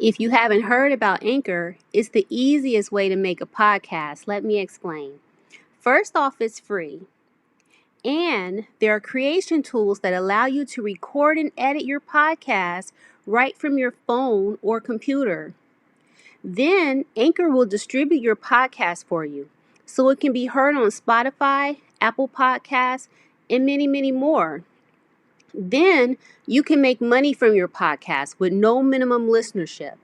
If you haven't heard about Anchor, it's the easiest way to make a podcast. Let me explain. First off, it's free. And there are creation tools that allow you to record and edit your podcast right from your phone or computer. Then Anchor will distribute your podcast for you so it can be heard on Spotify, Apple Podcasts, and many, many more. Then you can make money from your podcast with no minimum listenership.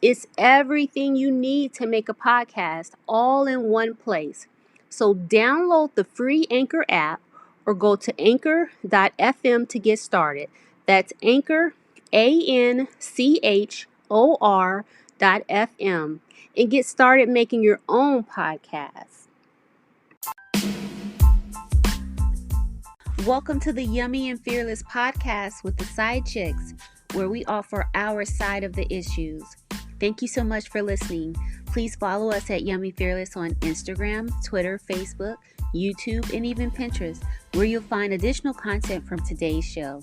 It's everything you need to make a podcast all in one place. So download the free Anchor app or go to anchor.fm to get started. That's Anchor, ANCHOR.FM, and get started making your own podcast. Welcome to the Yummy and Fearless podcast with the Side Chicks, where we offer our side of the issues. Thank you so much for listening. Please follow us at Yummy Fearless on Instagram, Twitter, Facebook, YouTube, and even Pinterest, where you'll find additional content from today's show.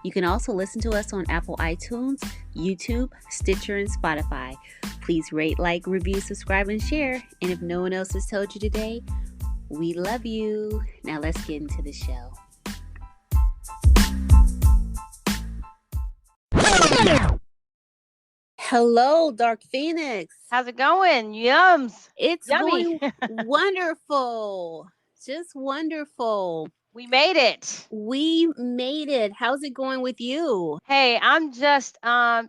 You can also listen to us on Apple iTunes, YouTube, Stitcher, and Spotify. Please rate, like, review, subscribe, and share. And if no one else has told you today, we love you. Now let's get into the show. Hello, Dark Phoenix. How's it going? Yums. It's Yummy. going wonderful. Just wonderful. We made it. We made it. How's it going with you? Hey, I'm just I'm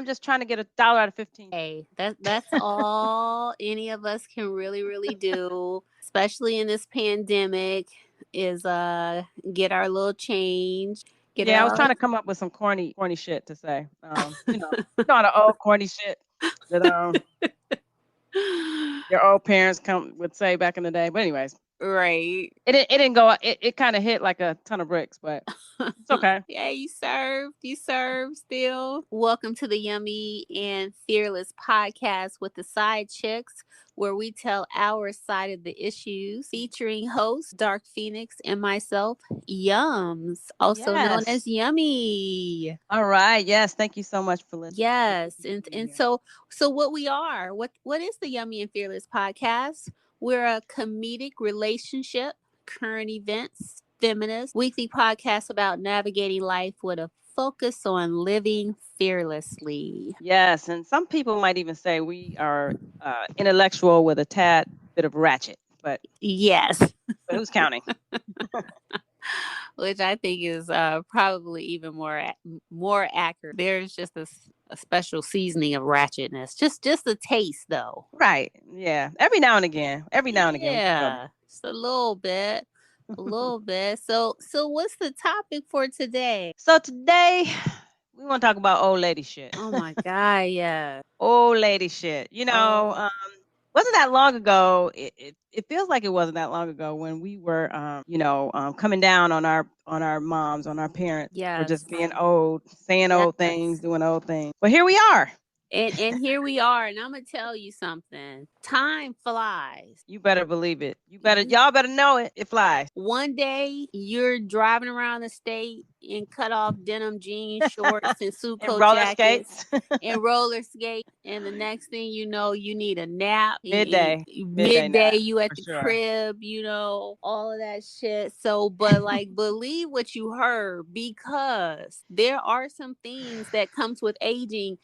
just trying to get $1 out of 15. Hey, that's all any of us can really do, especially in this pandemic, is get our little change. I was trying to come up with some corny shit to say. Not an old corny shit that your old parents would say back in the day. But anyways, right. It didn't go. It kind of hit like a ton of bricks, but it's okay. Yeah, you served still. Welcome to the Yummy and Fearless podcast with the Side Chicks, where we tell our side of the issues, featuring host Dark Phoenix and myself, Yums, also known as Yummy. All right. Yes. Thank you so much for listening. Yes. And so what we are, what is the Yummy and Fearless podcast? We're a comedic relationship, current events, feminist, weekly podcast about navigating life with a focus on living fearlessly. Yes, and some people might even say we are intellectual with a tad bit of ratchet, but yes. But who's counting? Which I think is probably even more accurate. There's just a special seasoning of ratchetness, just a taste, though. Right? Yeah. Every now and again. Yeah, just a little bit. A little bit. So what's the topic for today? So today we want to talk about old lady shit. Oh my God, yeah. Old lady shit. Wasn't that long ago. It feels like it wasn't that long ago when we were coming down on our moms, on our parents for just being old, saying old things, doing old things. But here we are. And here we are, and I'm gonna tell you something. Time flies. You better believe it. Y'all better know it. It flies. One day you're driving around the state in cut off denim jeans, shorts, and suit coat jackets, and roller skates, and the next thing you know, you need a nap. Midday, you at the crib, all of that shit. So, but like, believe what you heard, because there are some things that comes with aging.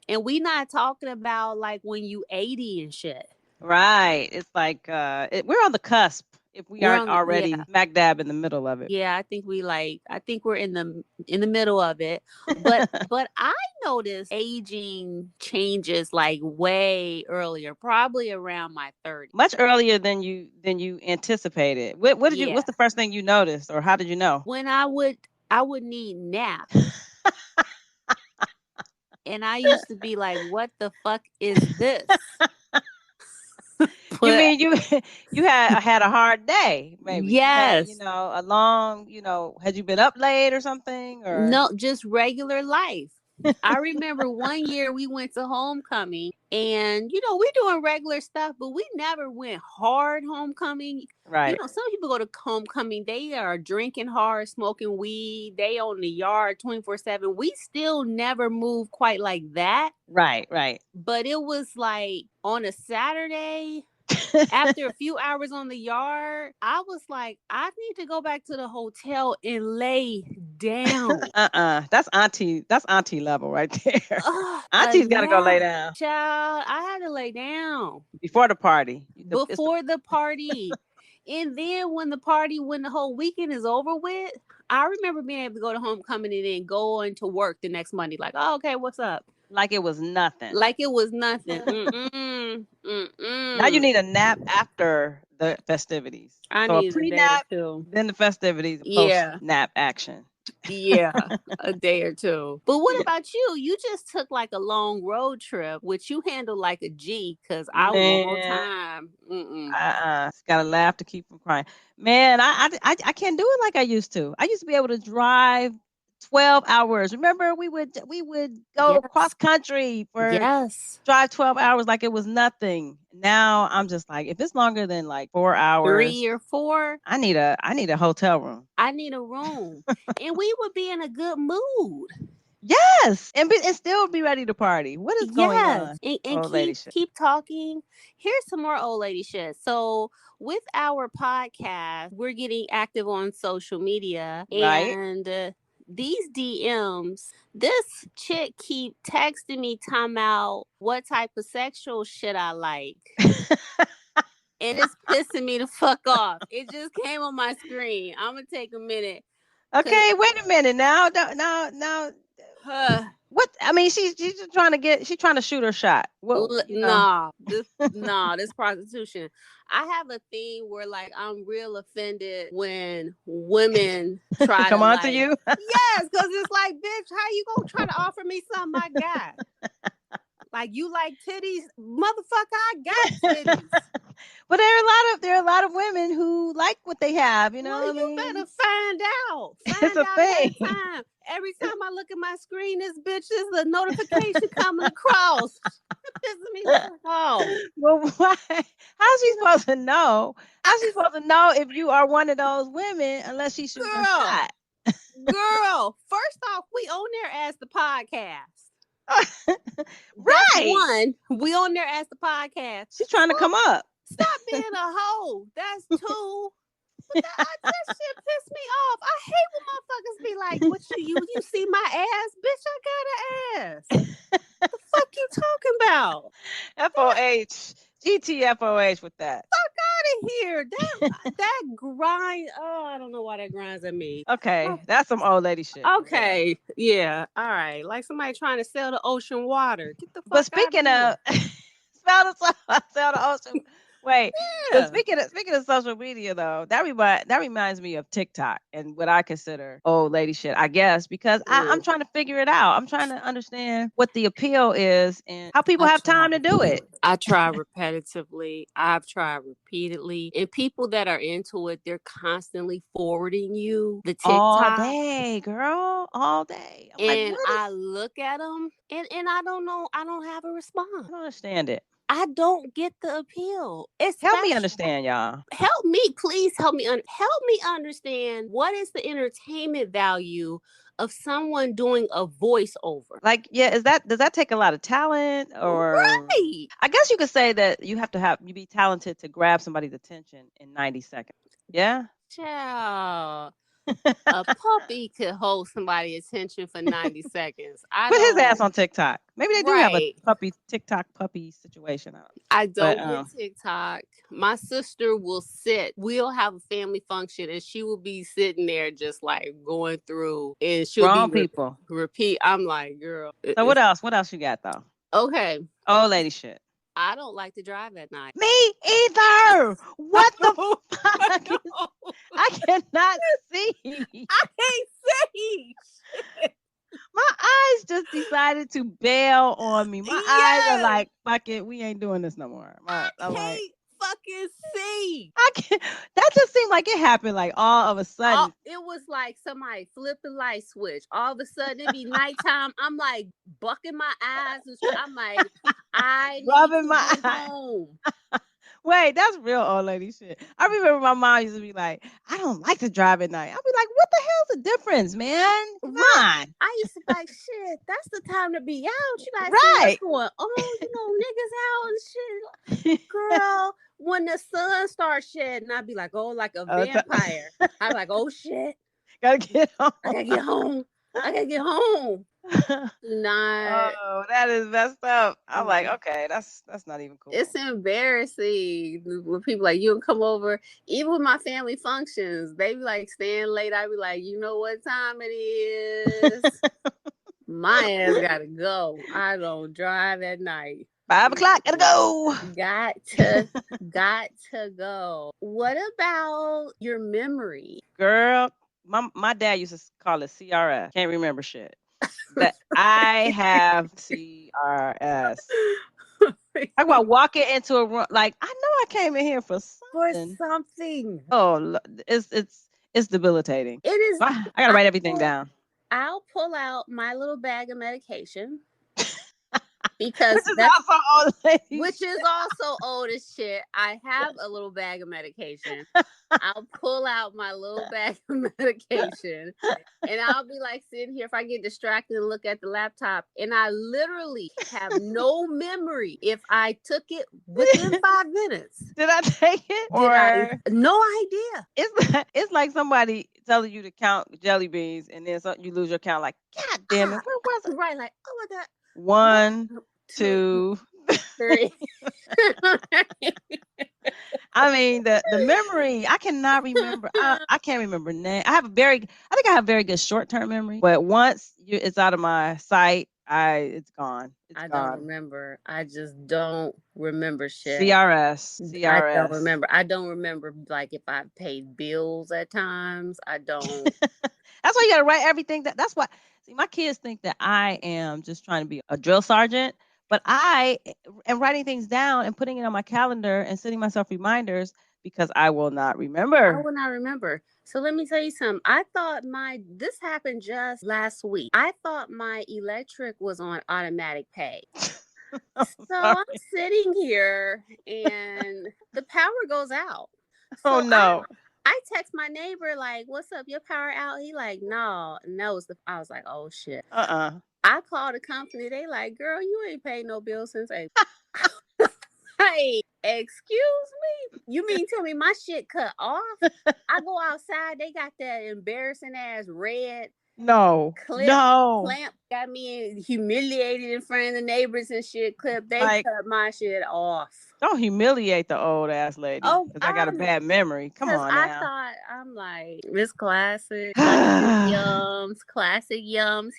And we not talking about like when you 80 and shit. Right. It's like we're on the cusp if we aren't already smack dab in the middle of it. Yeah, I think we're in the middle of it. But I noticed aging changes like way earlier, probably around my 30s. Much earlier than you anticipated. What's the first thing you noticed, or how did you know? When I would need naps. And I used to be like, what the fuck is this? You mean you had a hard day, maybe? Yes. You had, a long, had you been up late or something? Or no, just regular life. I remember one year we went to homecoming and, we're doing regular stuff, but we never went hard homecoming. Right. Some people go to homecoming, they are drinking hard, smoking weed, they on the yard 24/7. We still never moved quite like that. Right, right. But it was like on a Saturday, after a few hours on the yard, I was like, I need to go back to the hotel and lay down. That's auntie level right there. A Auntie's got to go lay nap. down Child, I had to lay down before the party. before the party. And then when the whole weekend is over with, I remember being able to go to homecoming and then go into work the next Monday. Like, oh, okay, what's up? Like it was nothing. Like it was nothing. Mm-mm. Now you need a nap after the festivities. I So need a pre-nap, then the festivities, post-nap action. Yeah, a day or two. But what about you? You just took like a long road trip, which you handled like a G, because I want time. Gotta laugh to keep from crying. Man, I can't do it like I used to. I used to be able to drive 12 hours. Remember, we would go cross country for drive 12 hours like it was nothing. Now I'm just like, if it's longer than like 4 hours, 3 or 4, I need a hotel room. I need a room. And we would be in a good mood. Yes, and still be ready to party. What is going on? And keep talking. Here's some more old lady shit. So with our podcast, we're getting active on social media, and these DMs, this chick keep texting me, time out, what type of sexual shit I like. And it's pissing me the fuck off. It just came on my screen. I'm gonna take a minute. Okay, wait a minute now. Now. What? I mean, she's just trying to shoot her shot. This prostitution. I have a thing where like I'm real offended when women try come to on to you. Yes, because it's like, bitch, how you gonna try to offer me something I got? Like, you like titties, motherfucker? I got titties. But there are a lot of women who like what they have. You know, you better find out. It's a thing. Every time I look at my screen, this bitch is a notification coming across. Pissing me off. Well, why? How's she supposed to know? How's she supposed to know if you are one of those women unless she shoots a shot? Girl, first off, we on there as the podcast. Right. That's one, we on there as the podcast. She's trying to come up. Stop being a hoe. That's 2. But that shit pissed me off. I hate when motherfuckers be like, "What you see my ass, bitch? I got an ass." The fuck you talking about? FOH, GTFOH with that. Fuck out of here. That grind. Oh, I don't know why that grinds at me. Okay, that's some old lady shit. Okay, yeah, all right. Like somebody trying to sell the ocean water. Get the fuck. But speaking of sell the ocean. Wait, but speaking of social media though, that reminds me of TikTok and what I consider old lady shit, I guess, because I'm trying to figure it out. I'm trying to understand what the appeal is and how people have time to do it. I try repetitively. I've tried repeatedly. And people that are into it, they're constantly forwarding you the TikTok. All day, girl. All day. And I look at them and I don't know. I don't have a response. I don't understand it. I don't get the appeal. Help me understand, y'all. Help me, please help me. Help me understand what is the entertainment value of someone doing a voiceover. Like, does that take a lot of talent? Or right? I guess you could say that you have to be talented to grab somebody's attention in 90 seconds. Yeah. Child. A puppy could hold somebody's attention for 90 seconds. Put his ass on TikTok. Maybe they do have a TikTok puppy situation. I don't get TikTok. My sister will sit. We'll have a family function, and she will be sitting there just like going through, and she'll be people repeat. I'm like, girl. So what else? What else you got though? Okay. Old lady shit. I don't like to drive at night. Me either. What the fuck? I cannot see. I can't see. My eyes just decided to bail on me. My eyes are like, fuck it, we ain't doing this no more. I can't fucking see. I can't. That just seemed like it happened like all of a sudden. It was like somebody flipped the light switch. All of a sudden, it'd be nighttime. I'm like bucking my eyes. I'm like, I need Rubbing to my get home. Wait, that's real old lady shit. I remember my mom used to be like, I don't like to drive at night. I'd be like, what the hell's the difference, man? Come on. I used to be like, shit, that's the time to be out. You guys see what's going on. You know, niggas out and shit. Girl, when the sun starts shedding, I'd be like, oh, like a vampire. I'm like, oh, shit. Gotta get home. I gotta get home. I gotta get home. Oh, that is messed up. I'm like, okay, that's not even cool. It's embarrassing when people like you and come over. Even with my family functions, they be like staying late. I be like, you know what time it is? My ass gotta go. I don't drive at night. 5 o'clock, gotta go. Got to go. What about your memory? Girl, my dad used to call it CRS. Can't remember shit. That I have CRS. Talk about walking into a room like I know I came in here for something. Oh, it's debilitating. It is. I gotta write everything down. I'll pull out my little bag of medication. Because which is also old as shit. I have a little bag of medication. I'll pull out my little bag of medication and I'll be like sitting here if I get distracted and look at the laptop and I literally have no memory if I took it within 5 minutes. Did I take it? No idea. It's like somebody telling you to count jelly beans and then you lose your count like, God damn it, where was it? Right, like, oh my God. 1, 2, 3. I mean, the memory, I cannot remember. I can't remember name. I think I have very good short-term memory, but once it's out of my sight, it's gone. I don't remember. I just don't remember shit. CRS. I don't remember. I don't remember like if I paid bills at times. I don't. That's why you gotta write everything. That's why. See, my kids think that I am just trying to be a drill sergeant, but I am writing things down and putting it on my calendar and sending myself reminders because I will not remember. I will not remember. So let me tell you something. I thought this happened just last week. I thought my electric was on automatic pay. I'm sitting here and the power goes out. So oh no. I text my neighbor like, "What's up? Your power out?" He like, "No." I was like, "Oh shit." I called the company. They like, "Girl, you ain't paid no bill since April." Hey, excuse me? You mean tell me my shit cut off? I go outside. They got that embarrassing ass red. Clamp got me humiliated in front of the neighbors and shit. They cut my shit off. Don't humiliate the old ass lady. Oh, I got a bad memory. Come on now. I'm like, it's classic yums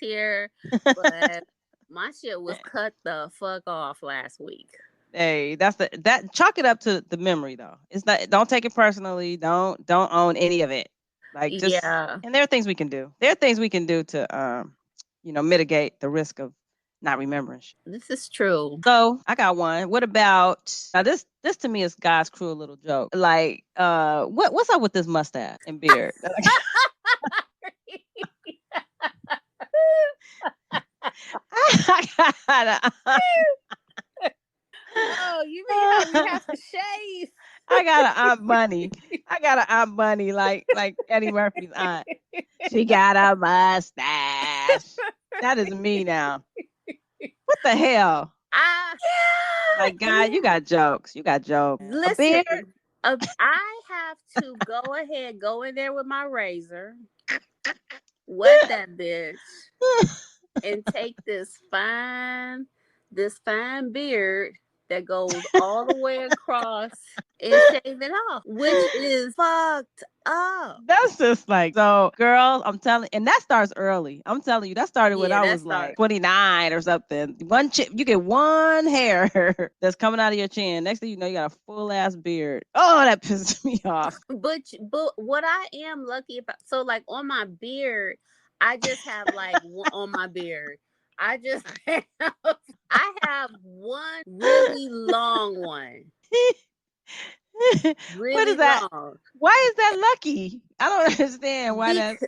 here. But my shit was cut the fuck off last week. Hey, chalk it up to the memory though. It's not. Don't take it personally. Don't own any of it. Like just and there are things we can do. There are things we can do to mitigate the risk of not remembering. This is true. So I got one. What about now? This to me is God's cruel little joke. Like, what's up with this mustache and beard? Oh, you mean how we have to shave? I got an Aunt Bunny like Eddie Murphy's aunt. She got a mustache. That is me now. What the hell? Like, God, you got jokes. Listen, I have to go in there with my razor, wet that bitch, and take this fine beard that goes all the way across and shave it off, which is fucked up. That's just like, so girls, I'm telling, and that starts early. I'm telling you, that started when I was like 29 or something. You get one hair that's coming out of your chin. Next thing you know, you got a full ass beard. Oh, that pisses me off. But what I am lucky about, so like on my beard, I just have like on my beard. I have one really long one. What is Really that? long. Why is that lucky? I don't understand why that's.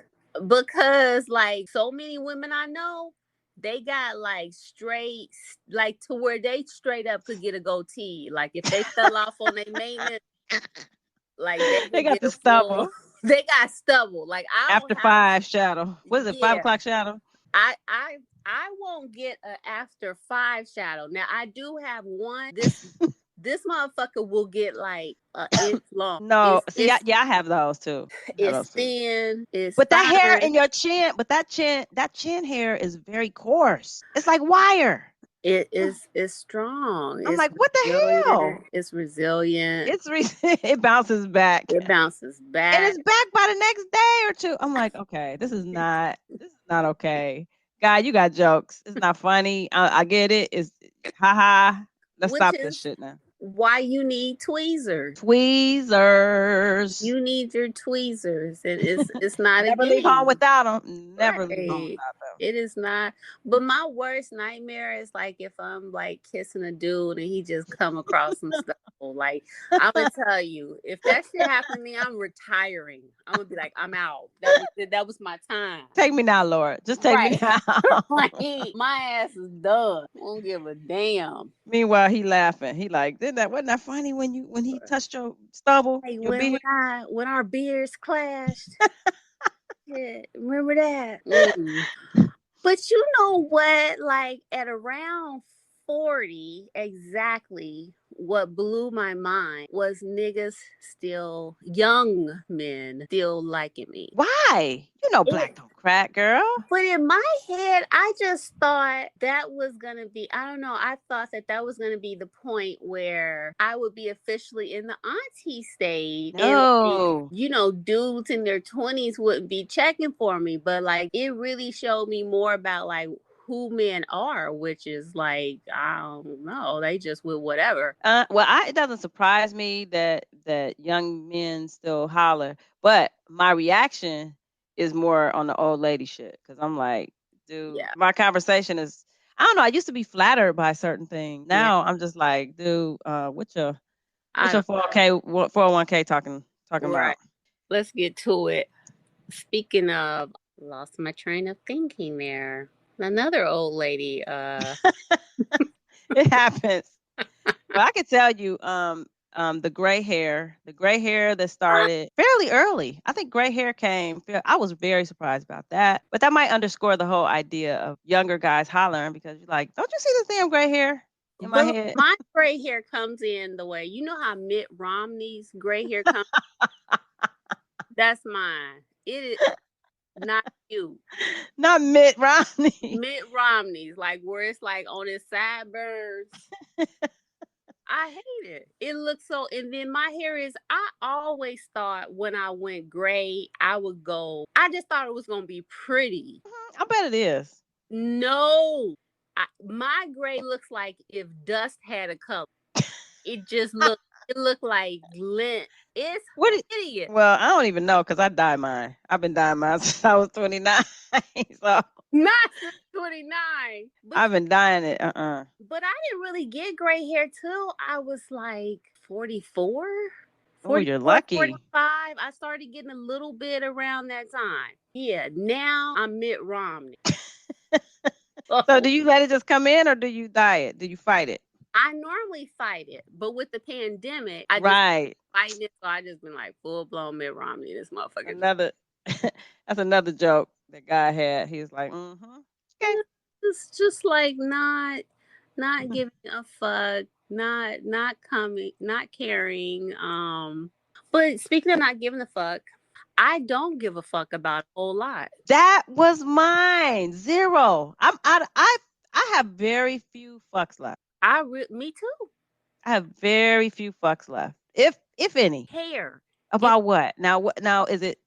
Because like so many women I know, they got like straight, like to where they straight up could get a goatee. Like if they fell off on their maintenance, like they They could got get the a full. stubble They got stubble. Like I don't after have. 5 shadow. What is it? Yeah, 5 o'clock shadow. I I I won't get a after 5 shadow. Now I do have one. This motherfucker will get like an inch long. No, see, I have those too. I have It's those too. thin. It's But that hair fine. in your chin, that chin hair is very coarse. It's like wire. It is. It's strong. I'm It's like, what the resilient. hell? It's resilient. It bounces back. It bounces And back. it's back by the next day or two. I'm like, okay, this is not okay. Guy, you got jokes. It's not funny. I get it. It's haha. Let's Which stop this is shit now. why you need tweezers. Tweezers. You need your tweezers. It's not a Never leave home game. without them. Never leave home Right. without them. It is not. But my worst nightmare is like if I'm like kissing a dude and he just come across some stuff. Like I'm gonna tell you, if that shit happened to me, I'm retiring. I'm gonna be like, I'm out. That was my time. Take me now, Lord. Just take me Right. now. Like my ass is done. Won't give a damn. Meanwhile, he laughing. He like, wasn't that funny when he touched your stubble, Like your beard? when our beers clashed. Yeah, remember that? Mm. But you know what? Like at around 40, exactly what blew my mind was niggas still, young men still liking me. Why? You know black don't crack, girl. But in my head, I just thought that was going to be, I don't know, I thought that was going to be the point where I would be officially in the auntie stage. No. And, you know, dudes in their 20s wouldn't be checking for me. But like, it really showed me more about like who men are, which is like, I don't know, they just with whatever. Well, it doesn't surprise me that young men still holler, but my reaction is more on the old lady shit because I'm like, dude, Yeah. my conversation is. I don't know. I used to be flattered by certain things. Yeah. Now I'm just like, dude, what's your I don't 401k talking Right. about? Let's get to it. Speaking of, lost my train of thinking there. Another old lady. It happens. Well, I could tell you, the gray hair that started fairly early. I think gray hair came. I was very surprised about that, but that might underscore the whole idea of younger guys hollering because you're like, don't you see this damn gray hair in my But head? my gray hair comes in the way, you know how Mitt Romney's gray hair comes. That's mine. It is not you. Not Mitt Romney. Mitt Romney's like where it's like on his sideburns. I hate it. It looks so, and then my hair is, I always thought when I went gray, I would go, I just thought it was going to be pretty. I bet it is. No, my gray looks like if dust had a color. It just it looked like lint. It's idiot. Well, I don't even know because I dyed mine. I've been dyeing mine since I was 29. So not since 29. I've been dyeing it. But I didn't really get gray hair till I was like 44. Oh, you're lucky. 45. I started getting a little bit around that time. Yeah, now I'm Mitt Romney. So do you let it just come in or do you dye it? Do you fight it? I normally fight it, but with the pandemic, I just fighting it. So I just been like full blown Mitt Romney. This motherfucker. That's another joke that guy had. He was like, okay. It's just like not giving a fuck, not coming, not caring. But speaking of not giving a fuck, I don't give a fuck about a whole lot. That was mine. 0. I have very few fucks left. Me too. I have very few fucks left, if any. Hair. About what? Now is it?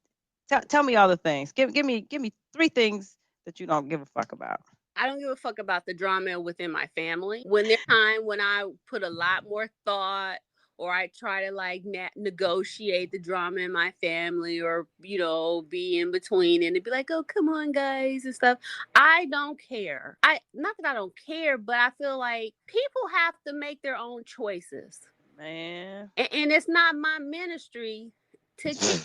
Tell me all the things. Give me 3 things that you don't give a fuck about. I don't give a fuck about the drama within my family. When there's time when I put a lot more thought, or I try to like negotiate the drama in my family, or you know, be in between and be like, oh come on guys and stuff. I don't care. Not that I don't care, but I feel like people have to make their own choices. Man. And it's not my ministry to care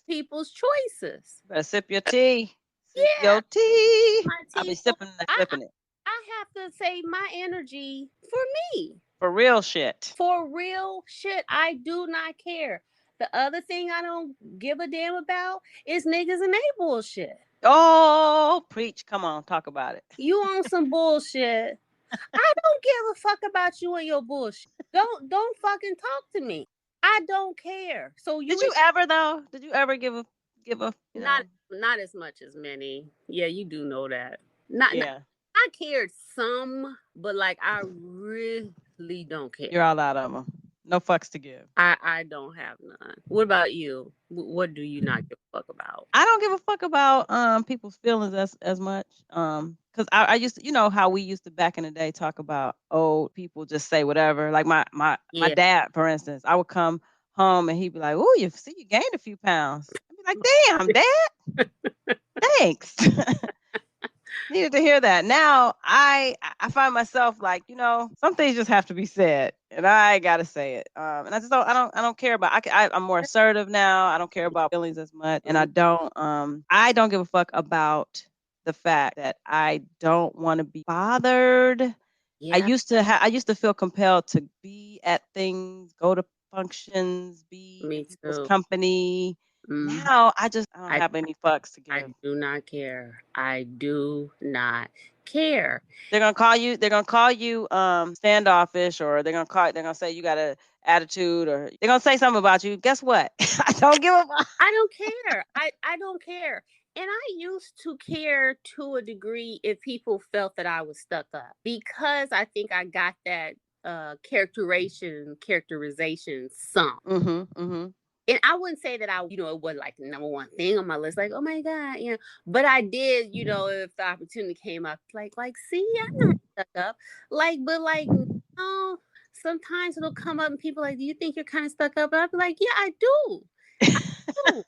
people's choices. Better sip your tea. Sip Yeah, your tea. my I'll be tea. So sipping and I, I sipping it. I have to save my energy for me. For real shit. For real shit, I do not care. The other thing I don't give a damn about is niggas and they bullshit. Oh, preach. Come on, talk about it. You on some bullshit. I don't give a fuck about you and your bullshit. Don't fucking talk to me. I don't care. So you Did you ever though? Did you ever give a not not as much as many. Yeah, you do know that. Not Yeah. I cared some, but like I really don't care. You're all out of them. No fucks to give. I don't have none. What about you? What do you not give a fuck about? I don't give a fuck about people's feelings as much. Because I used to, you know how we used to back in the day talk about old people just say whatever. Like my Yeah. dad, for instance, I would come home and he'd be like, "Oh, you gained a few pounds." I'd be like, "Damn, dad, thanks." Needed to hear that. Now I find myself like, some things just have to be said, and I gotta say it. And I don't care about. I'm more assertive now. I don't care about feelings as much, and I don't give a fuck about the fact that I don't want to be bothered. Yeah. I used to feel compelled to be at things, go to functions, be in Me people's too. company. Mm. Now I don't I have any fucks to I give. do not care. I do not care. They're gonna call you standoffish, or they're gonna say you got an attitude, or they're gonna say something about you. Guess what? I don't give a fuck. I don't care. I don't care. And I used to care to a degree if people felt that I was stuck up because I think I got that characterization some. Mhm. Mhm. And I wouldn't say that it was like the number one thing on my list, like, oh my God, but I did, if the opportunity came up, see, I'm not stuck up. But no, sometimes it'll come up and people like, do you think you're kind of stuck up? And I'll be like, yeah, I do. I do.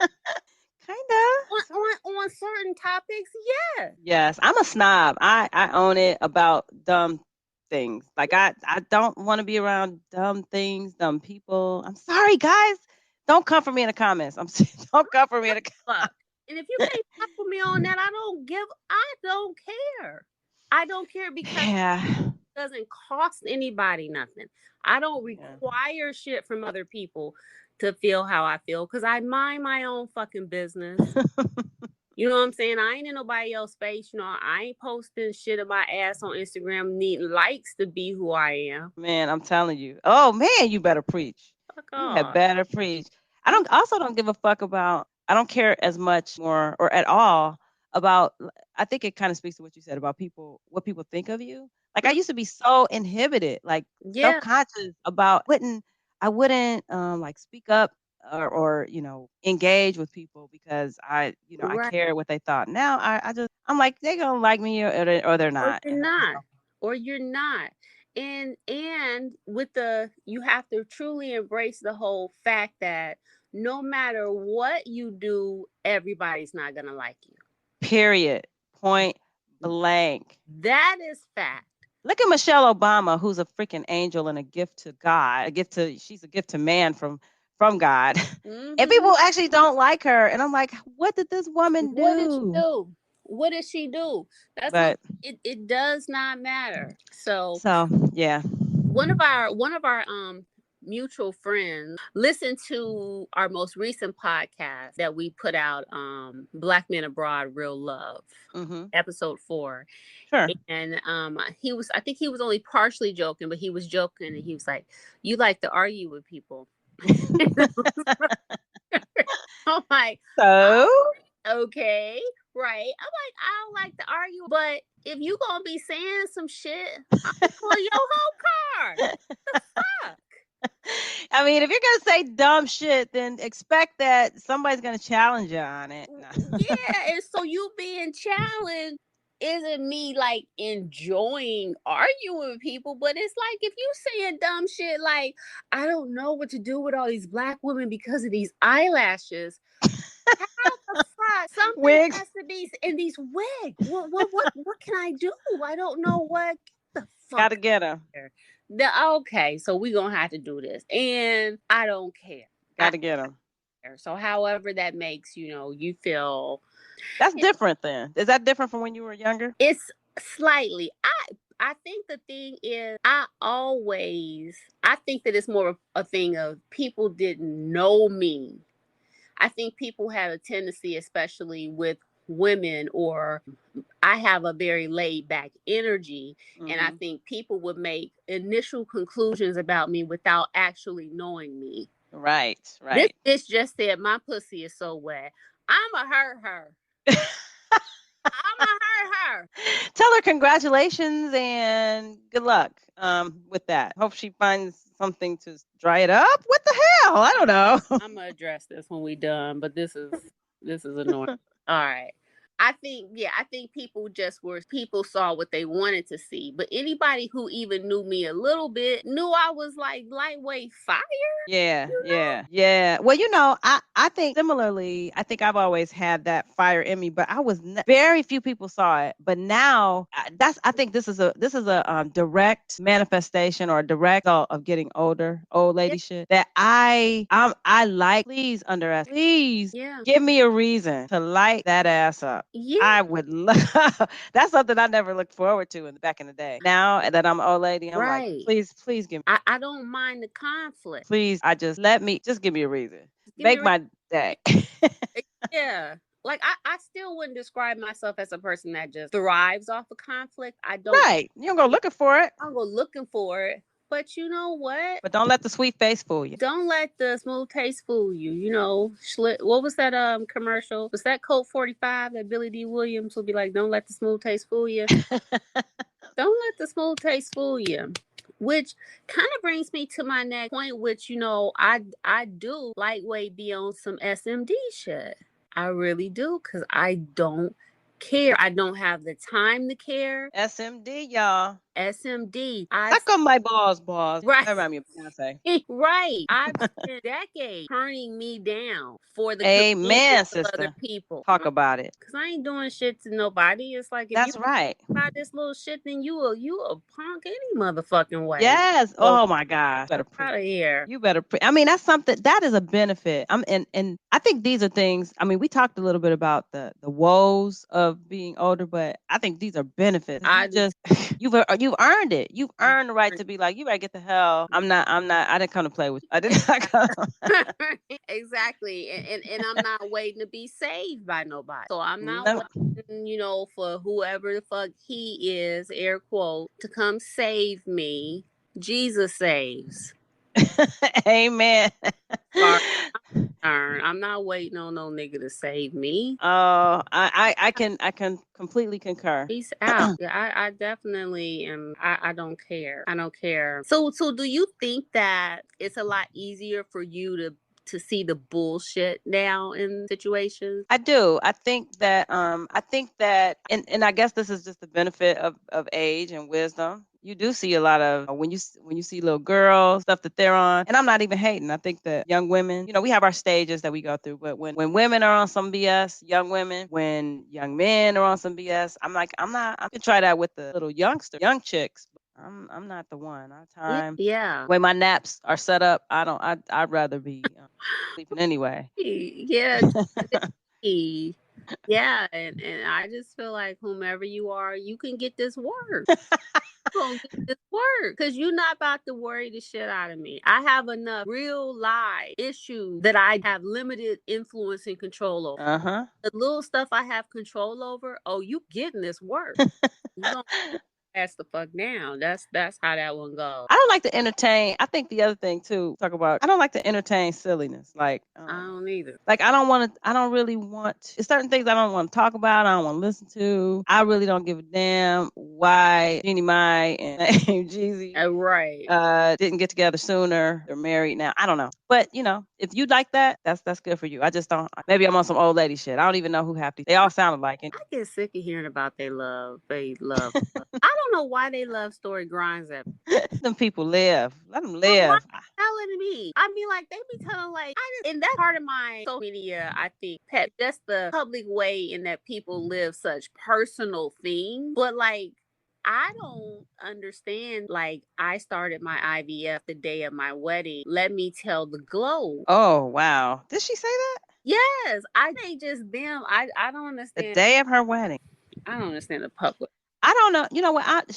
Kinda. On certain topics, yeah. Yes, I'm a snob. I own it about dumb things. Like I don't want to be around dumb things, dumb people. I'm sorry, guys. Don't come for me in the comments. Don't come for me in the. Fuck. And if you can't fuck with me on that, I don't care. I don't care because Yeah. it doesn't cost anybody nothing. I don't Yeah. require shit from other people to feel how I feel because I mind my own fucking business. You know what I'm saying? I ain't in nobody else's face. I ain't posting shit of my ass on Instagram needing likes to be who I am. Man, I'm telling you. Oh man, you better preach. Fuck You had off. better preach. I don't give a fuck about. I don't care as much more or at all about. I think it kind of speaks to what you said about what people think of you. Like I used to be so inhibited, like Yeah, self-conscious about I wouldn't like speak up or engage with people because I right. cared what they thought. Now I'm like they're gonna like me or they're Or not, you're and I just not. don't. Or you're not. And with you have to truly embrace the whole fact that no matter what you do, everybody's not gonna like you. Period. Point blank. That is fact. Look at Michelle Obama, who's a freaking angel and a gift to God. She's a gift to man from God. And Mm-hmm. people actually don't like her. And I'm like, what did this woman What did she do? do? What did she do? That's what But it does not matter. So so yeah. one of our mutual friends listened to our most recent podcast that we put out, Black Men Abroad Real Love, Mm-hmm. episode 4. Sure. And I think he was only partially joking, but he was joking and he was like, you like to argue with people. I'm like, So okay, right. I'm like, I don't like to argue, but if you gonna be saying some shit, I'm gonna pull your whole card. The fuck? I mean, if you're gonna say dumb shit, then expect that somebody's gonna challenge you on it. Yeah, and so you being challenged isn't me like enjoying arguing with people, but it's like if you saying dumb shit like, I don't know what to do with all these black women because of these eyelashes. How the fuck? Something Wigs. has to be in these wigs. What can I do? I don't know what the Gotta get them. Okay, so we gonna have to do this, and I don't care. Gotta get them. So, however that makes you feel. That's different then. Is that different from when you were younger? It's slightly. I think the thing is, I think that it's more a thing of people didn't know me. I think people have a tendency, especially with women, or I have a very laid back energy, and I think people would make initial conclusions about me without actually knowing me. Right, This right. bitch just said my pussy is so wet. I'ma hurt her. I'ma hurt her. Tell her congratulations and good luck with that. Hope she finds something to dry it up. What the hell? I don't know. I'm gonna address this when we done, but this is annoying. All right. I think people saw what they wanted to see. But anybody who even knew me a little bit knew I was like lightweight fire. Yeah, yeah, yeah. Well, I think similarly, I think I've always had that fire in me, but very few people saw it. But now, I think this is a direct manifestation or a direct result of getting older, old lady shit. That I like. Please please give me a reason to light that ass up. Yeah. I would love. That's something I never looked forward to back in the day. Now that I'm an old lady, I'm like, please give me. I don't mind the conflict. Please, just give me a reason. Make my day. Yeah. Like I still wouldn't describe myself as a person that just thrives off of conflict. I don't. Right. You don't go looking for it. I'll go looking for it. But you know what? But don't let the sweet face fool you. Don't let the smooth taste fool you. What was that commercial? Was that Colt 45 that Billy D. Williams will be like, don't let the smooth taste fool you? Don't let the smooth taste fool you. Which kind of brings me to my next point, which I do lightweight be on some SMD shit. I really do, because I don't care. I don't have the time to care. SMD, y'all. SMD. Suck on my balls. Right. That reminds me of Beyonce. Right. I've spent decades turning me down for the Amen, convenience of other sister. people. Talk about it. Because I ain't doing shit to nobody. It's like, if That's you right. about this little shit, then you a punk any motherfucking way. Yes. Oh my God. Better out of here. You better. I mean, that's something that is a benefit. And I think these are things. I mean, we talked a little bit about the woes of being older, but I think these are benefits. You've earned it. You've earned the right to be like, you better get the hell. I'm not. I didn't come to play with you. I did not come. Exactly. And I'm not waiting to be saved by nobody. So I'm not waiting, for whoever the fuck he is, air quote, to come save me. Jesus saves. Amen. I'm not waiting on no nigga to save me. Oh, I can completely concur. Peace out. Yeah, I definitely am. I don't care. I don't care. So do you think that it's a lot easier for you to see the bullshit now in situations? I do. I think that and I guess this is just the benefit of age and wisdom. You do see a lot of when you see little girls, stuff that they're on. And I'm not even hating. I think that young women, we have our stages that we go through. But when women are on some BS, young women, when young men are on some BS, I'm like, I can try that with the little young chicks. I'm not the one. Our time. Yeah. The way my naps are set up, I'd rather be sleeping anyway. Yeah. Yeah, and I just feel like whomever you are, you can get this work. Gonna get this work, because you're not about to worry the shit out of me. I have enough real life issues that I have limited influence and control over. The little stuff I have control over, oh, you getting this work. You don't pass the fuck down. That's how that one goes. I don't like to entertain. I think the other thing too, talk about. I don't like to entertain silliness. Like I don't either. Like I don't really want. It's certain things I don't want to talk about. I don't want to listen to. I really don't give a damn why Jeannie Mai and Jeezy didn't get together sooner. They're married now. I don't know. But if you like that, that's good for you. I just don't. Maybe I'm on some old lady shit. I don't even know who half these. They all sounded like it. I get sick of hearing about they love. They love. I don't know why they love story grinds at me. Them people live. Let them live. Telling me. I mean, like, they be telling, like, and that's part of my social media, I think, pet. Just the public way in that people live such personal things. But, like, I don't understand. Like, I started my IVF the day of my wedding. Let me tell the globe. Oh, wow. Did she say that? Yes, I ain't just them. I don't The understand. day of her wedding. I don't understand the public. I don't know. You know what?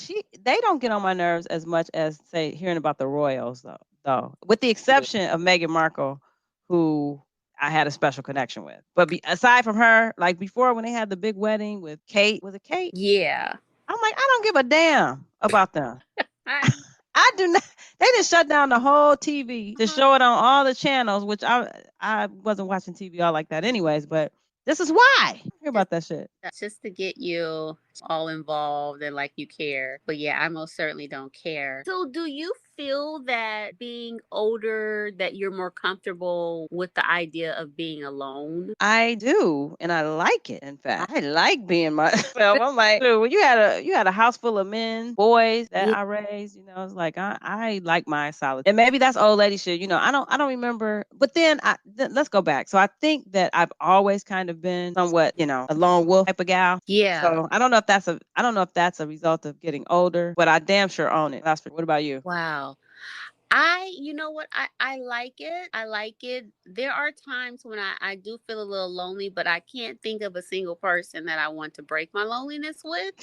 They don't get on my nerves as much as say hearing about the royals though. With the exception of Meghan Markle, who I had a special connection with. But aside from her, like before when they had the big wedding with Kate, was it Kate? Yeah. I'm like, I don't give a damn about them. I, I do not. They just shut down the whole TV to show it on all the channels, which I wasn't watching TV all like that anyways. But this is why. I don't hear about that shit. just to get you all involved and like you care. But yeah, I most certainly don't care. So do you feel that being older that you're more comfortable with the idea of being alone? I do, and I like it. In fact, I like being myself. I'm like, dude, when you had a house full of men, boys that Yeah. I raised, it's like I like my solitude. And maybe that's old lady shit. I don't remember. But then let's go back. So I think that I've always kind of been somewhat, a lone wolf type of gal. Yeah. So I don't know if that's a result of getting older, but I damn sure own it. What about you? Wow. You know what? I like it. I like it. There are times when I do feel a little lonely, but I can't think of a single person that I want to break my loneliness with.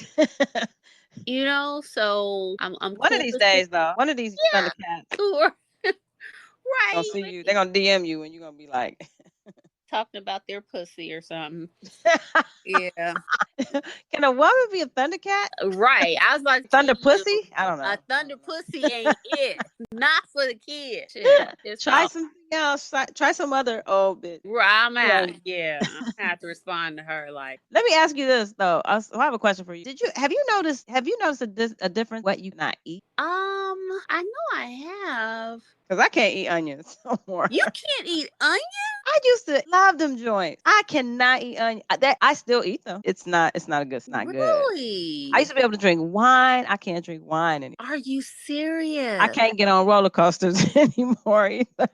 So I'm One of cool these with it. days, though, one of these Yeah, Thundercats sure. gonna Right. see you. They're gonna DM you, and you're gonna be like, Talking about their pussy or something. Yeah. "Can a woman be a Thundercat? Right. I was about to tell Thunder you pussy? I don't a know. I thunder don't know. pussy ain't it. Not for the kid. Shit. It's Try all something else. Try some other old bitch. right. I'm out. Like, Yeah. I have to respond to her like let me ask you this though. I have a question for you. Have you noticed a difference what you not eat? I know I have. Because I can't eat onions no more. You can't eat onion? I used to love them joints. I cannot eat onions. I still eat them. It's not good. I Really? used to be able to drink wine. I can't drink wine anymore. Are you I serious? can't get on roller coasters anymore either.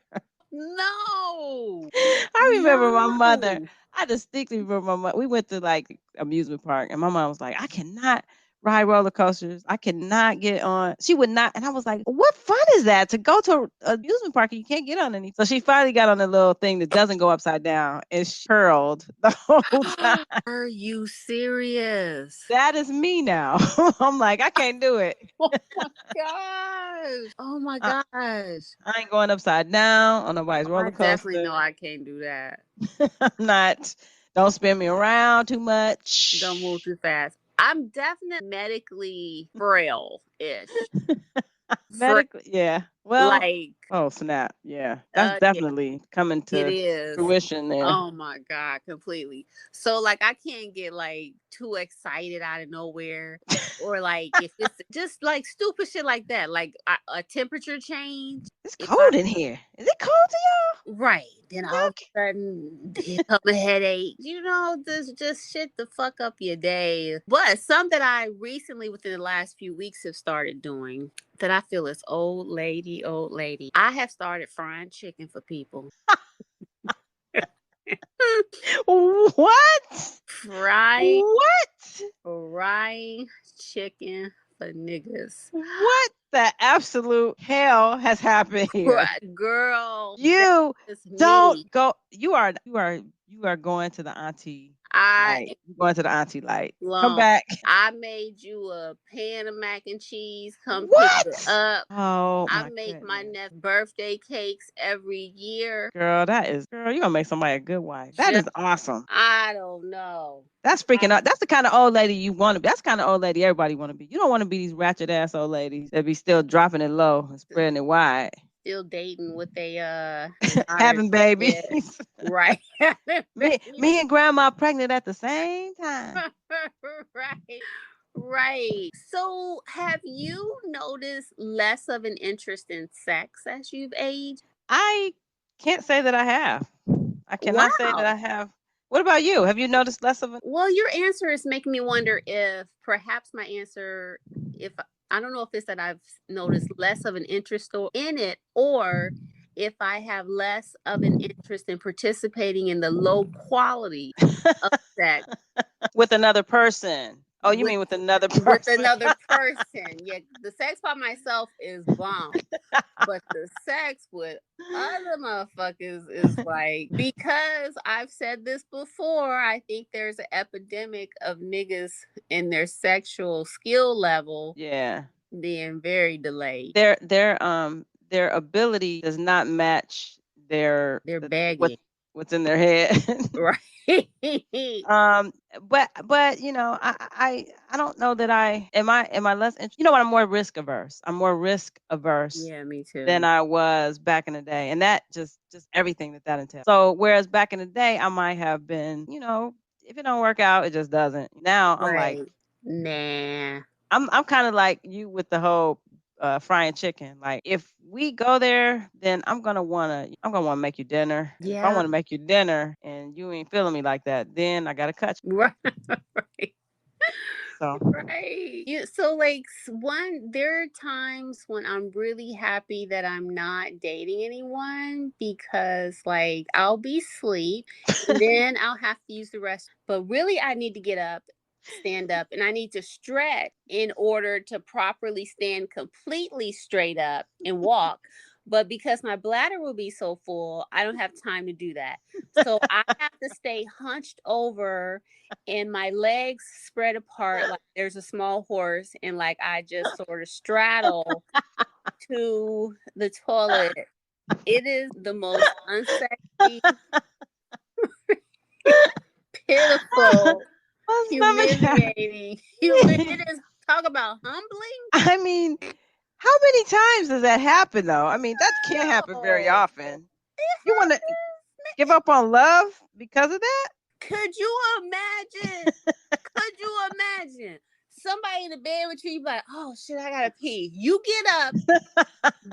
No. I remember my mother. No. I distinctly remember my mother. We went to like amusement park, and my mom was like, "I cannot ride roller coasters. I cannot get on." She would not, and I was like, "What fun is that to go to an amusement park and you can't get on any?" So she finally got on the little thing that doesn't go upside down, and she curled the whole time. Are you serious? That is me now. I'm like, I can't do it. Oh my gosh. Oh my I, gosh. I ain't going upside down on nobody's I roller definitely coaster. know I can't do that. I'm not. Don't spin me around too Don't move much. too fast. I'm definitely medically frail-ish. Frail, Medically, yeah. Well, like oh snap, yeah. That's yeah, definitely coming it to is. fruition there. Oh my God, completely. So like I can't get like too excited out of nowhere. Or like if it's just like stupid shit like that, like a temperature change. It's If I cold in here. Is it cold to right, then y'all? all of a sudden here come a headache. This just shit to fuck up your day. But some that I recently within the last few weeks have started doing that I feel is old lady. I have started frying chicken for people. What? Frying What? frying chicken for niggas. What the absolute hell has happened here? Girl, You that's me. don't go. You are going to the auntie I light. You're going to the auntie light. Come long. back. I made you a pan of mac and cheese. Come pick it What? up. Oh I my make my goodness. nephew birthday cakes every year. Girl, you're gonna make somebody a good wife. That Just, is awesome. I don't know. That's freaking out. That's the kind of old lady you want to be. That's the kind of old lady everybody want to be. You don't want to be these ratchet ass old ladies that be still dropping it low and spreading it wide. Still dating with a daughter. Having Yeah, babies. right. Me and grandma pregnant at the same time. Right. Right. So, have you noticed less of an interest in sex as you've aged? I can't say that I have. I cannot say that Wow. I have. What about you? Have you noticed less of it? Well, your answer is making me wonder if perhaps my answer, if I don't know if it's that I've noticed less of an interest in it, or if I have less of an interest in participating in the low quality of sex. With another person. Oh, you mean with another with person? another person. Yeah, the sex by myself is bomb. But the sex with other motherfuckers is like, because I've said this before, I think there's an epidemic of niggas in their sexual skill level Yeah. being very delayed. Their ability does not match their bagging. what's in their head. Right. But you know, I don't know that am I less you know what, I'm more risk averse. I'm more risk averse Yeah, me too. than I was back in the day. And that just everything that entails. So whereas back in the day I might have been, you know, if it don't work out, it just doesn't. Now I'm like, nah. I'm kind of like you with the whole frying chicken. Like if we go there, then I'm gonna wanna make you dinner. And if I want to make you dinner and you ain't feeling me like that, then I gotta cut you. Right. Right. So Right. So like there are times when I'm really happy that I'm not dating anyone, because like I'll be asleep and then I'll have to use the rest. But really I need to get up, stand up, and I need to stretch in order to properly stand completely straight up and walk. But because my bladder will be so full, I don't have time to do that. So I have to stay hunched over and my legs spread apart like there's a small horse, and like I just sort of straddle to the toilet. It is the most unsexy, pitiful, humiliating. It is, talk about humbling. I mean, how many times does that happen though? I mean, that can't happen very often. You want to give up on love because of that? Could you imagine? Could you imagine somebody in the bed with you? You be like, oh shit, I gotta pee. You get up.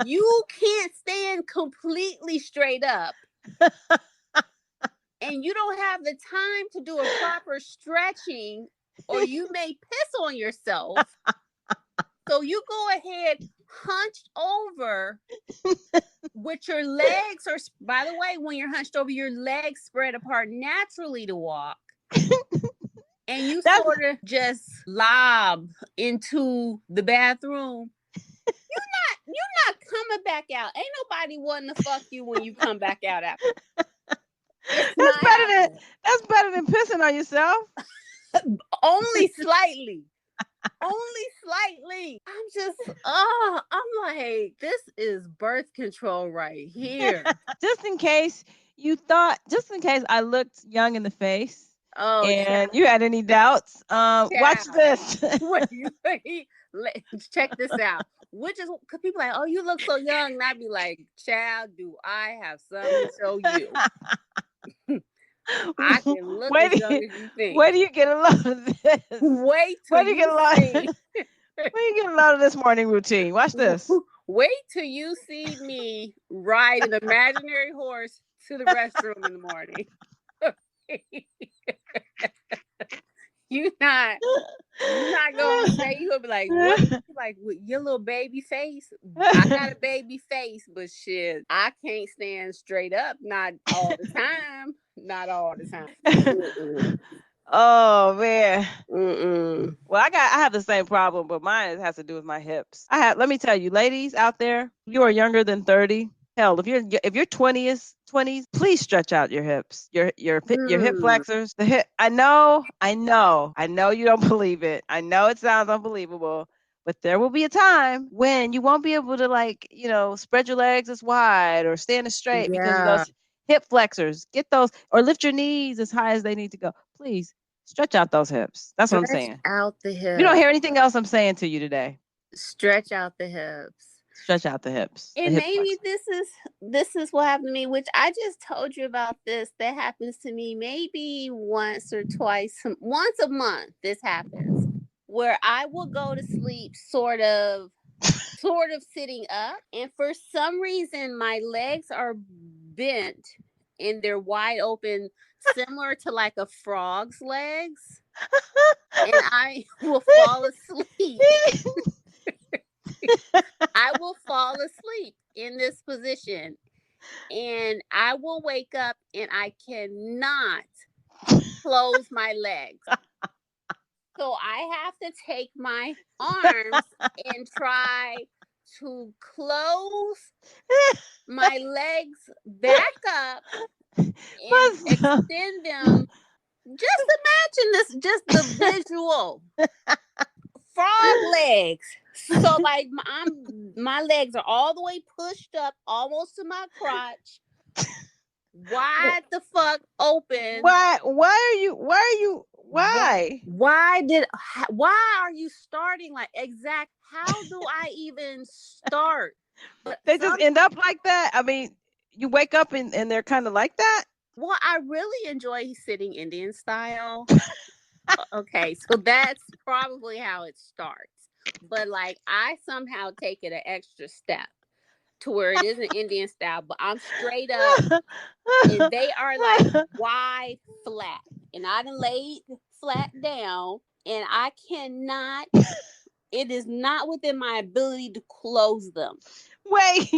You can't stand completely straight up. And you don't have the time to do a proper stretching, or you may piss on yourself. So you go ahead, hunched over, with your legs, or by the way, when you're hunched over, your legs spread apart naturally to walk. And you sort of just lob into the bathroom. You're not coming back out. Ain't nobody wanting to fuck you when you come back out after. That's better than pissing on yourself. Only slightly. Only slightly. I'm like, this is birth control right here. Just in case I looked young in the face. Oh, and you had any doubts, watch this. Wait, check this out. Which is, because people are like, oh, you look so young. And I'd be like, child, do I have something to show you? I can look as young as you think. Where do you get a lot of this? Wait till you get a lot. Where you get a lot of this morning routine? Watch this. Wait till you see me ride an imaginary horse to the restroom in the morning. You're not gonna say, you gonna be like, what? Like, with your little baby face? I got a baby face, but shit, I can't stand straight up. Not all the time. Not all the time. Mm-mm. Oh man. Mm-mm. Well, I have the same problem, but mine has to do with my hips. Let me tell you, ladies out there, you are younger than 30. Hell, if you're 20s, please stretch out your hips, your hip flexors, the hip. I know you don't believe it. I know it sounds unbelievable, but there will be a time when you won't be able to, like, you know, spread your legs as wide or stand as straight because of those hip flexors. Get those, or lift your knees as high as they need to go. Please stretch out those hips. That's what I'm saying. Stretch out the hips. You don't hear anything else I'm saying to you today. Stretch out the hips. Stretch out the hips. And maybe this is what happened to me, which I just told you about this. That happens to me maybe once or twice, once a month. This happens where I will go to sleep sort of sitting up, and for some reason my legs are bent and they're wide open, similar to like a frog's legs, and I will fall asleep. I will fall asleep in this position, and I will wake up and I cannot close my legs. So I have to take my arms and try to close my legs back up and extend them. Just imagine this, just the visual. Frog legs. So like my legs are all the way pushed up almost to my crotch. Wide the fuck open. Why are you starting like exact? How do I even start? But they just end up like that? I mean, you wake up and they're kind of like that? Well, I really enjoy sitting Indian style. Okay, so that's probably how it starts. But like I somehow take it an extra step to where it isn't Indian style, but I'm straight up and they are like wide flat. And I done laid flat down and I cannot, it is not within my ability to close them. Wait,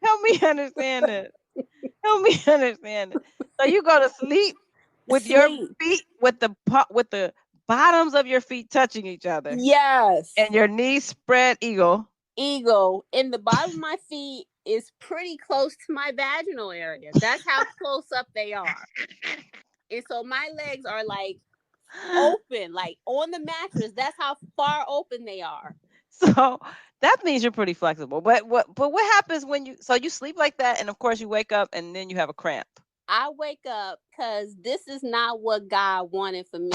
help me understand it. Help me understand it. So you go to sleep with your feet, with the bottoms of your feet touching each other. Yes. And your knees spread eagle. And the bottom of my feet is pretty close to my vaginal area. That's how close up they are. And so my legs are like open, like on the mattress. That's how far open they are. So that means you're pretty flexible. But what happens when you sleep like that and of course you wake up and then you have a cramp? I wake up because this is not what God wanted for me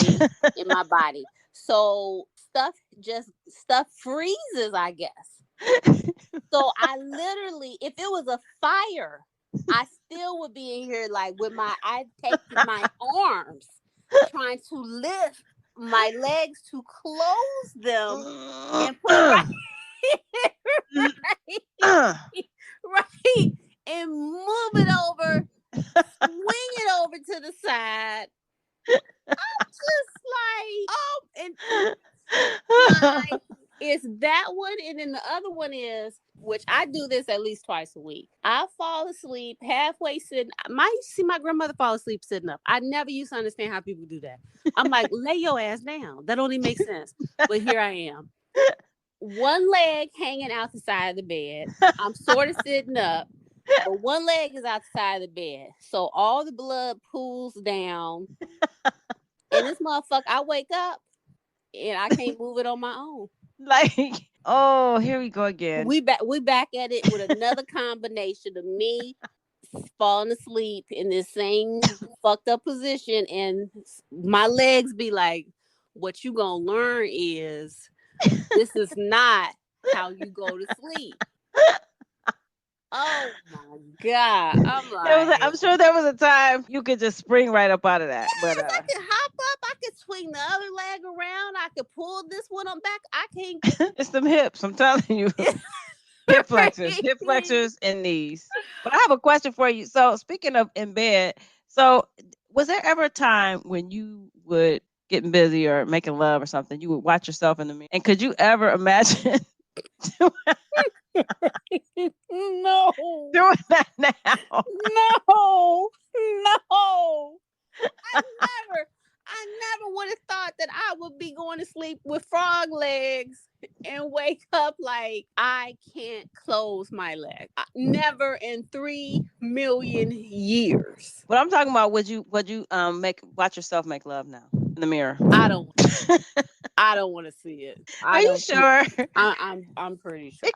in my body. So stuff freezes, I guess. So I literally, if it was a fire, I still would be in here like I take my arms trying to lift my legs to close them and put right and move it over, swing it over to the side. I'm just like, oh, and it's that one, and then the other one is, which I do this at least twice a week. I fall asleep halfway sitting. I used to see my grandmother fall asleep sitting up. I never used to understand how people do that. I'm like, lay your ass down. That don't even make sense. But here I am. One leg hanging out the side of the bed. I'm sort of sitting up, but one leg is outside of the bed. So all the blood pools down. And this motherfucker, I wake up and I can't move it on my own. Like, oh, here we go again. We back at it with another combination of me falling asleep in this same fucked up position, and my legs be like, what you gonna learn is this is not how you go to sleep. Oh my God. I'm like, I'm sure there was a time you could just spring right up out of that. Yes, but I could hop up, I could swing the other leg around, I could pull this one on back. I can't. It's them hips, I'm telling you. Hip flexors and knees. But I have a question for you. So speaking of in bed, so was there ever a time when you would getting busy or making love or something, you would watch yourself in the mirror? And could you ever imagine No. doing that now? No. I never would have thought that I would be going to sleep with frog legs and wake up like I can't close my leg. Never in 3 million years. But I'm talking about, would you watch yourself make love now in the mirror? I don't want to see it. Are you sure? I'm pretty sure.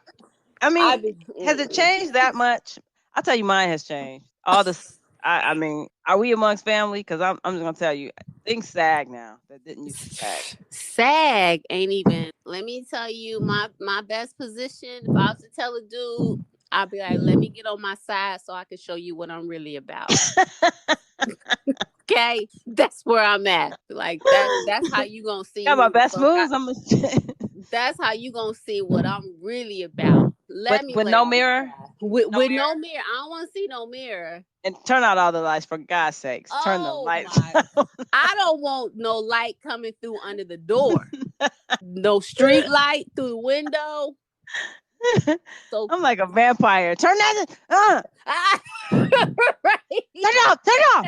I mean, has it changed that much? I'll tell you, mine has changed. All this. I mean, are we amongst family? Because I'm just gonna tell you, things sag now that didn't used to sag. Sag ain't even. Let me tell you, my best position. If I was to tell a dude, I'd be like, let me get on my side so I can show you what I'm really about. Okay, that's where I'm at. Like that's how you gonna see. Got my best moves. That's how you gonna see what I'm really about. With no mirror. With no mirror. I don't want to see no mirror. And turn out all the lights, for God's sakes. Turn the lights out. I don't want no light coming through under the door. No street light through the window. So I'm like a vampire. Turn that right. Turn it off.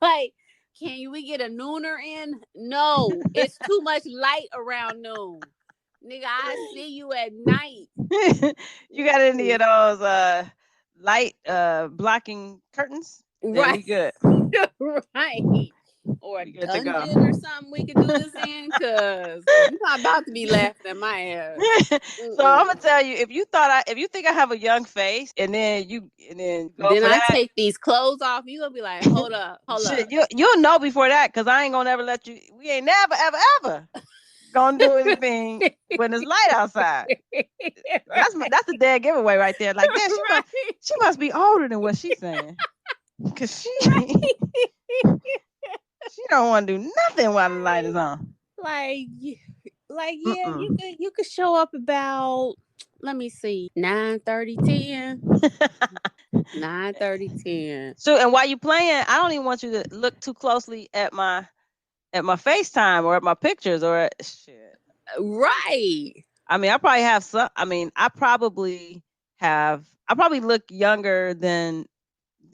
Like, can we get a nooner in? No, it's too much light around noon. Nigga, I see you at night. You got any of those light blocking curtains? Then Right. we good. Right. Or a We good to go. dungeon or something we could do this in, cause you're not about to be laughing at my ass. So I'm gonna tell you, if you think I have a young face, and then go Then for I that, take these clothes off. You gonna be like, hold up, hold up. shit, you'll know before that, cause I ain't gonna ever let you. We ain't never ever gonna do anything when it's light outside. That's a dead giveaway right there. Like, damn, she must be older than what she's saying, cause she don't want to do nothing while the light is on. Like, yeah, you could show up about, let me see, 9:30, 10. 9:30, 10. So, and while you playing, I don't even want you to look too closely at my FaceTime or at my pictures or shit. Right. I mean, I probably have some. I mean, I probably look younger than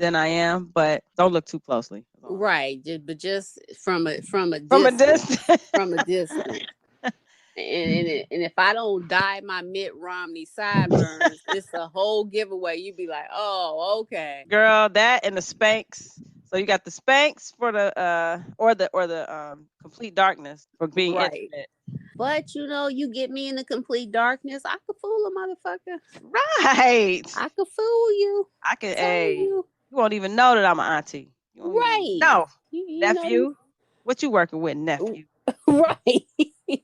I am, but don't look too closely. Right, but just from a From a distance. distance. From a distance. And if I don't dye my Mitt Romney sideburns, it's a whole giveaway. You'd be like, oh, okay. Girl, that and the Spanx. So you got the Spanx for the or the complete darkness for being right. intimate. But you get me in the complete darkness, I could fool a motherfucker. Right. I could fool you. I could. Hey, you won't even know that I'm an auntie. You won't even know. Nephew, what you working with, nephew? Right.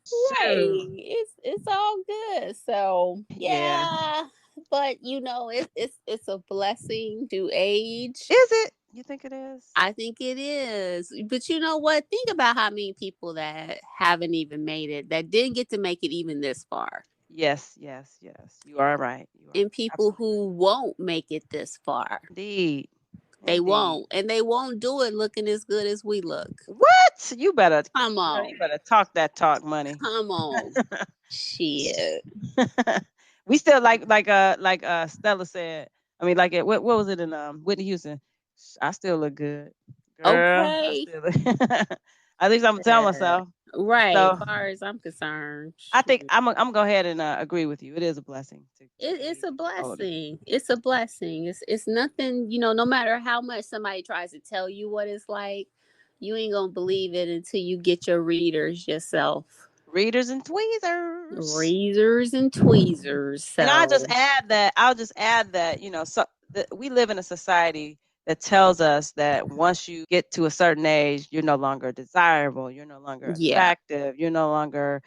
So, right. It's all good. So yeah. But it's a blessing to age. Is it? You think it is? I think it is. But you know what? Think about how many people that haven't even made it, that didn't get to make it even this far. Yes. You are right. And people who won't make it this far. Indeed. They won't. And they won't do it looking as good as we look. What? You better come on. You better talk that talk, money. Come on. Shit. We still like Stella said. I mean, like what was it in Whitney Houston? I still look good. Girl, okay. At least I'm gonna tell myself. Right. So, as far as I'm concerned, I think I'm gonna go ahead and agree with you. It is a blessing. It's a blessing. It's a blessing. It's nothing. No matter how much somebody tries to tell you what it's like, you ain't gonna believe it until you get your readers yourself. Readers and tweezers. Readers and tweezers. So. And I'll just add that so we live in a society that tells us that once you get to a certain age, you're no longer desirable, you're no longer attractive, you're no longer,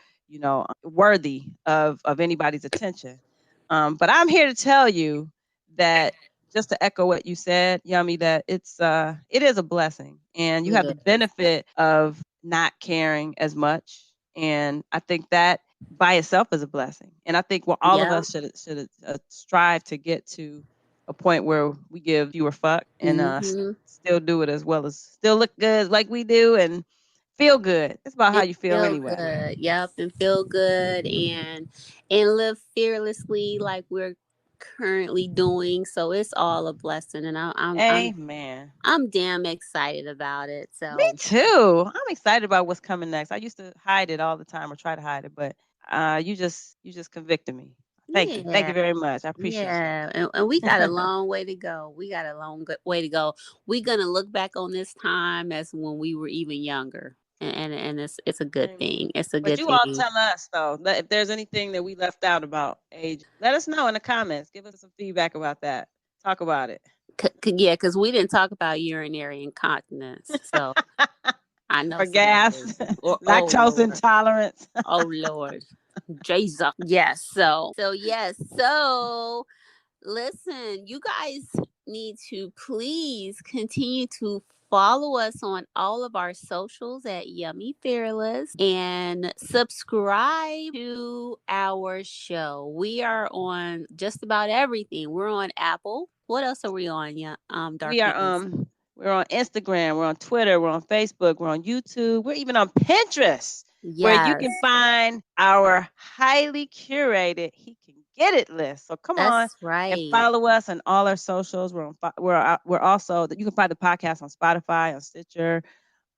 worthy of anybody's attention. But I'm here to tell you that, just to echo what you said, Yummy, that it is a blessing, and you have the benefit of not caring as much. And I think that by itself is a blessing. And I think all of us should strive to get to a point where we give fewer fuck and still do it as well, as still look good like we do and feel good. It's about how you feel anyway. Good. Yep, and feel good and live fearlessly like we're currently doing. So it's all a blessing, and I'm damn excited about it. So me too. I'm excited about what's coming next. I used to hide it all the time or try to hide it, but you just convicted me. Thank you very much. I appreciate it. And we got a long way to go. We're gonna look back on this time as when we were even younger, and it's a good thing. It's a good thing. But you all tell us though, if there's anything that we left out about age, let us know in the comments. Give us some feedback about that. Talk about it. Yeah, because we didn't talk about urinary incontinence, so I know. For gas, lactose intolerance. Oh Lord, Jesus. Yes. So yes. So listen, you guys need to please continue to follow us on all of our socials at Yummy Fearless and subscribe to our show. We are on just about everything. We're on Apple. What else are we on? Yeah, we are we're on Instagram, we're on Twitter, we're on Facebook, we're on YouTube, we're even on Pinterest, where you can find our highly curated He Can Get It list. So come on and follow us on all our socials. We're also, you can find the podcast on Spotify, on Stitcher,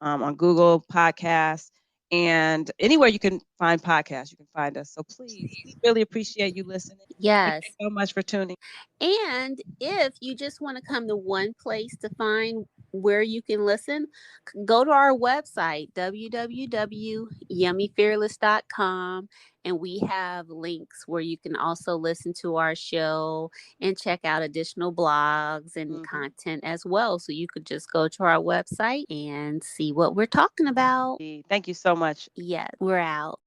on Google Podcasts, and anywhere you can find podcasts, you can find us. So please, we really appreciate you listening. Thank you so much for tuning. And if you just want to come to one place to find where you can listen, go to our website, www.yummyfearless.com, and we have links where you can also listen to our show and check out additional blogs and content as well. So you could just go to our website and see what we're talking about. Thank you so much. Yeah, we're out.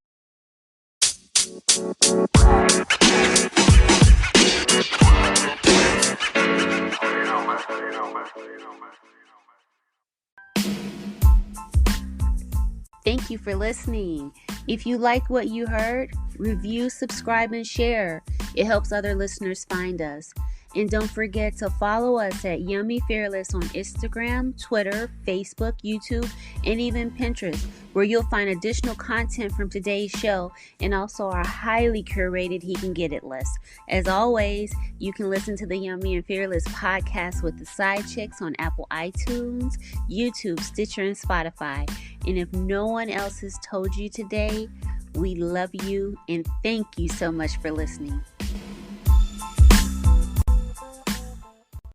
Thank you for listening. If you like what you heard, review, subscribe, and share. It helps other listeners find us. And don't forget to follow us at Yummy Fearless on Instagram, Twitter, Facebook, YouTube, and even Pinterest, where you'll find additional content from today's show and also our highly curated He Can Get It list. As always, you can listen to the Yummy and Fearless podcast with the Side Chicks on Apple iTunes, YouTube, Stitcher, and Spotify. And if no one else has told you today, we love you and thank you so much for listening.